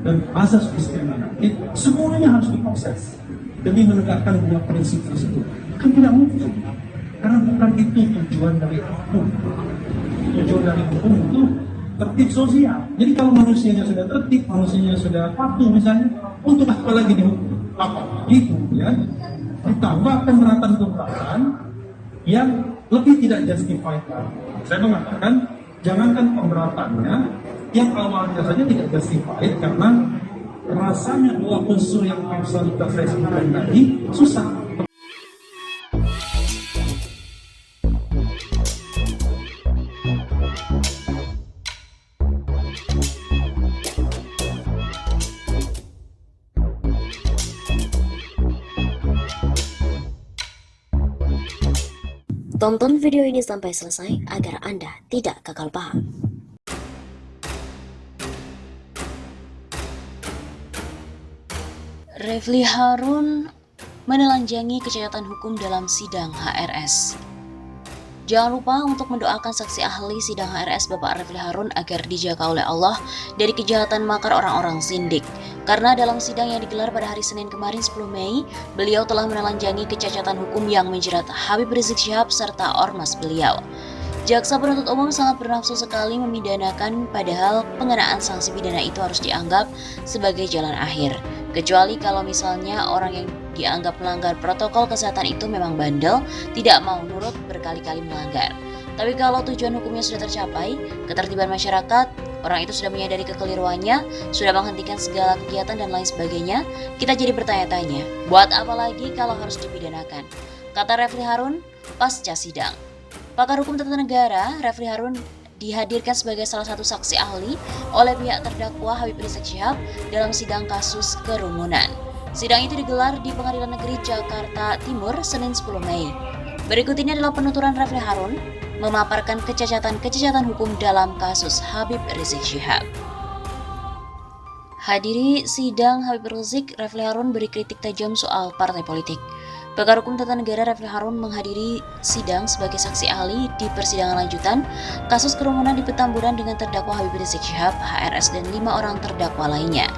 dan asas diskriminatif, semuanya harus diproses demi menegakkan dua prinsip tersebut. Kan tidak mungkin, karena bukan itu tujuan dari hukum. Tujuan dari hukum itu tertib sosial. Jadi kalau manusianya sudah tertib, manusianya sudah patuh misalnya, untuk apa lagi dihukum? Apa? Itu ya. Ditambah pemberatan yang lebih tidak justified. Saya mengatakan, jangankan pemberatannya, yang awalnya saja tidak justified karena rasanya dua unsur yang absoluta saya sebutkan tadi susah. Tonton video ini sampai selesai agar Anda tidak gagal paham. Refly Harun menelanjangi kecacatan hukum dalam sidang HRS. Jangan lupa untuk mendoakan saksi ahli sidang HRS Bapak Refly Harun agar dijaga oleh Allah dari kejahatan makar orang-orang sindik. Karena dalam sidang yang digelar pada hari Senin kemarin 10 Mei, beliau telah menelanjangi kecacatan hukum yang menjerat Habib Rizik Syihab serta ormas beliau. Jaksa penuntut umum sangat bernafsu sekali memidanakan, padahal pengenaan sanksi pidana itu harus dianggap sebagai jalan akhir. Kecuali kalau misalnya orang yang dianggap melanggar protokol kesehatan itu memang bandel, tidak mau nurut berkali-kali melanggar. Tapi kalau tujuan hukumnya sudah tercapai, ketertiban masyarakat, orang itu sudah menyadari kekeliruannya, sudah menghentikan segala kegiatan dan lain sebagainya, kita jadi bertanya-tanya, buat apa lagi kalau harus dipidanakan? Kata Refly Harun pasca sidang. Pakar hukum tata negara, Refly Harun dihadirkan sebagai salah satu saksi ahli oleh pihak terdakwa Habib Rizik Syihab dalam sidang kasus kerumunan. Sidang itu digelar di Pengadilan Negeri Jakarta Timur Senin 10 Mei. Berikut ini adalah penuturan Refly Harun memaparkan kecacatan-kecacatan hukum dalam kasus Habib Rizik Syihab. Hadiri sidang Habib Rizik, Refly Harun beri kritik tajam soal partai politik. Pakar hukum tata negara Refly Harun menghadiri sidang sebagai saksi ahli di persidangan lanjutan kasus kerumunan di Petamburan dengan terdakwa Habib Rizik Syihab, HRS, dan 5 orang terdakwa lainnya.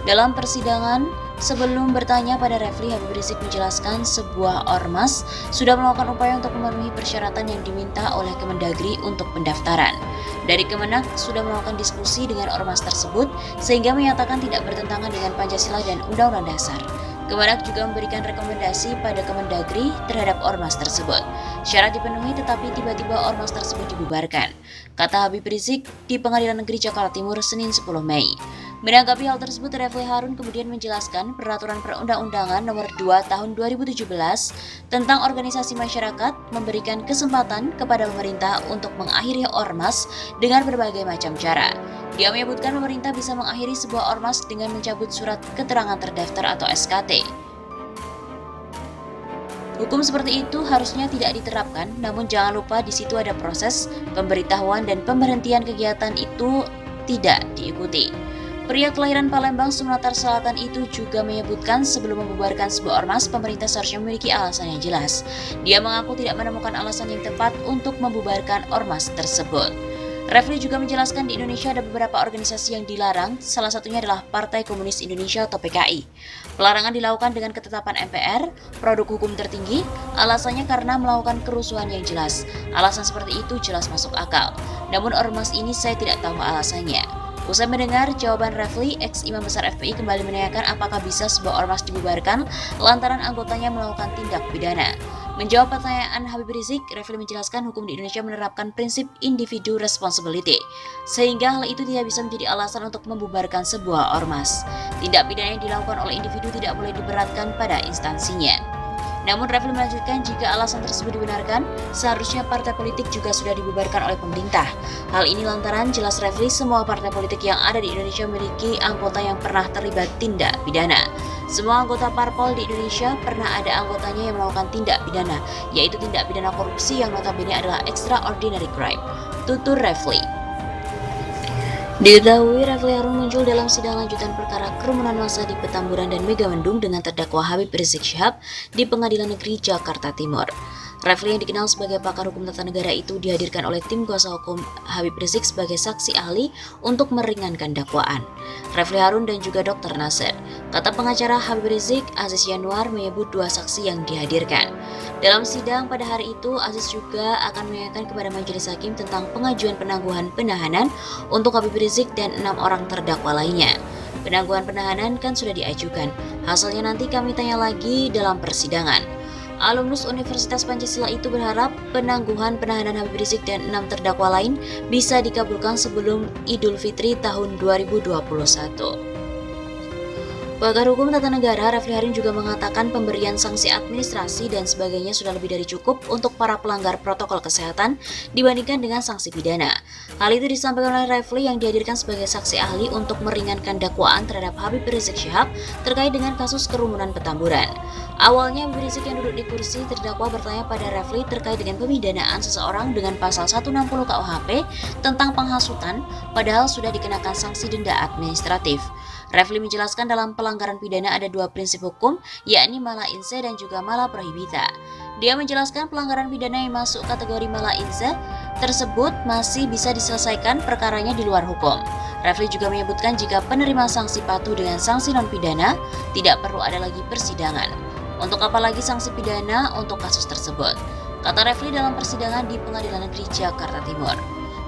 Dalam persidangan, sebelum bertanya pada Refly, Habib Rizik menjelaskan sebuah ormas sudah melakukan upaya untuk memenuhi persyaratan yang diminta oleh Kemendagri untuk pendaftaran. Dari Kemenak sudah melakukan diskusi dengan ormas tersebut sehingga menyatakan tidak bertentangan dengan Pancasila dan Undang-Undang Dasar. Kemenak juga memberikan rekomendasi pada Kemendagri terhadap ormas tersebut. Syarat dipenuhi tetapi tiba-tiba ormas tersebut dibubarkan, kata Habib Rizik di Pengadilan Negeri Jakarta Timur Senin 10 Mei. Menanggapi hal tersebut, Refly Harun kemudian menjelaskan Peraturan Perundang-undangan Nomor 2 Tahun 2017 tentang organisasi masyarakat memberikan kesempatan kepada pemerintah untuk mengakhiri ormas dengan berbagai macam cara. Dia menyebutkan pemerintah bisa mengakhiri sebuah ormas dengan mencabut surat keterangan terdaftar atau SKT. Hukum seperti itu harusnya tidak diterapkan, namun jangan lupa di situ ada proses pemberitahuan dan pemberhentian kegiatan itu tidak diikuti. Pria kelahiran Palembang, Sumatera Selatan itu juga menyebutkan sebelum membubarkan sebuah ormas, pemerintah seharusnya memiliki alasan yang jelas. Dia mengaku tidak menemukan alasan yang tepat untuk membubarkan ormas tersebut. Refly juga menjelaskan di Indonesia ada beberapa organisasi yang dilarang, salah satunya adalah Partai Komunis Indonesia atau PKI. Pelarangan dilakukan dengan ketetapan MPR, produk hukum tertinggi, alasannya karena melakukan kerusuhan yang jelas. Alasan seperti itu jelas masuk akal. Namun ormas ini saya tidak tahu alasannya. Usai mendengar jawaban Refly, ex-imam besar FPI kembali menanyakan apakah bisa sebuah ormas dibubarkan lantaran anggotanya melakukan tindak pidana. Menjawab pertanyaan Habib Rizik, Refly menjelaskan hukum di Indonesia menerapkan prinsip individu responsibility, sehingga hal itu tidak bisa menjadi alasan untuk membubarkan sebuah ormas. Tindak pidana yang dilakukan oleh individu tidak boleh diberatkan pada instansinya. Namun Refly melanjutkan jika alasan tersebut dibenarkan, seharusnya partai politik juga sudah dibubarkan oleh pemerintah. Hal ini lantaran jelas Refly semua partai politik yang ada di Indonesia memiliki anggota yang pernah terlibat tindak pidana. Semua anggota parpol di Indonesia pernah ada anggotanya yang melakukan tindak pidana, yaitu tindak pidana korupsi yang notabene adalah extraordinary crime. Tutur Refly. Diketahui Refly Harun muncul dalam sidang lanjutan perkara kerumunan massa di Petamburan dan Megamendung dengan terdakwa Habib Rizik Syihab di Pengadilan Negeri Jakarta Timur. Refli yang dikenal sebagai pakar hukum tata negara itu dihadirkan oleh tim kuasa hukum Habib Rizik sebagai saksi ahli untuk meringankan dakwaan. Refli Harun dan juga Dr. Nasir. Kata pengacara Habib Rizik, Aziz Yanuar menyebut 2 saksi yang dihadirkan. Dalam sidang pada hari itu, Aziz juga akan menanyakan kepada majelis hakim tentang pengajuan penangguhan penahanan untuk Habib Rizik dan 6 orang terdakwa lainnya. Penangguhan penahanan kan sudah diajukan, hasilnya nanti kami tanya lagi dalam persidangan. Alumnus Universitas Pancasila itu berharap penangguhan penahanan Habib Rizik dan 6 terdakwa lain bisa dikabulkan sebelum Idul Fitri tahun 2021. Pakar hukum tata negara Refli Harun juga mengatakan pemberian sanksi administrasi dan sebagainya sudah lebih dari cukup untuk para pelanggar protokol kesehatan dibandingkan dengan sanksi pidana. Hal itu disampaikan oleh Refli yang dihadirkan sebagai saksi ahli untuk meringankan dakwaan terhadap Habib Rizik Syihab terkait dengan kasus kerumunan Petamburan. Awalnya Habib Rizik yang duduk di kursi terdakwa bertanya pada Refli terkait dengan pemidanaan seseorang dengan pasal 160 KUHP tentang penghasutan, padahal sudah dikenakan sanksi denda administratif. Refli menjelaskan dalam pelanggaran pidana ada 2 prinsip hukum, yakni mala inse dan juga mala prohibita. Dia menjelaskan pelanggaran pidana yang masuk kategori mala inse tersebut masih bisa diselesaikan perkaranya di luar hukum. Refli juga menyebutkan jika penerima sanksi patuh dengan sanksi non-pidana, tidak perlu ada lagi persidangan. Untuk apa lagi sanksi pidana untuk kasus tersebut? Kata Refli dalam persidangan di Pengadilan Negeri Jakarta Timur.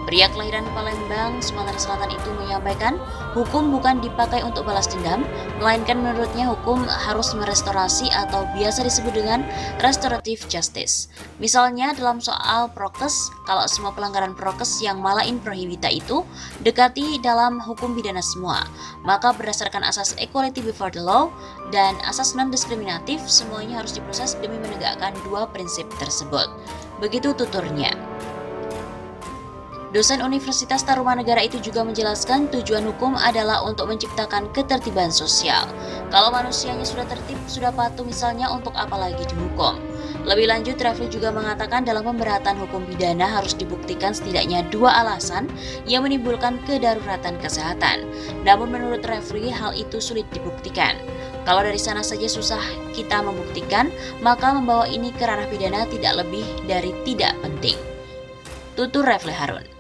Pria kelahiran Palembang, Sumatera Selatan itu menyampaikan, hukum bukan dipakai untuk balas dendam, melainkan menurutnya hukum harus merestorasi atau biasa disebut dengan restorative justice. Misalnya dalam soal prokes, kalau semua pelanggaran prokes yang mala in prohibita itu dekati dalam hukum pidana semua, maka berdasarkan asas equality before the law dan asas non-diskriminatif, semuanya harus diproses demi menegakkan 2 prinsip tersebut. Begitu tuturnya. Dosen Universitas Tarumanegara itu juga menjelaskan tujuan hukum adalah untuk menciptakan ketertiban sosial. Kalau manusianya sudah tertib, sudah patuh misalnya, untuk apa lagi dihukum? Lebih lanjut, Refli juga mengatakan dalam pemberatan hukum pidana harus dibuktikan setidaknya 2 alasan yang menimbulkan kedaruratan kesehatan. Namun menurut Refli, hal itu sulit dibuktikan. Kalau dari sana saja susah kita membuktikan, maka membawa ini ke ranah pidana tidak lebih dari tidak penting. Tutur Refli Harun.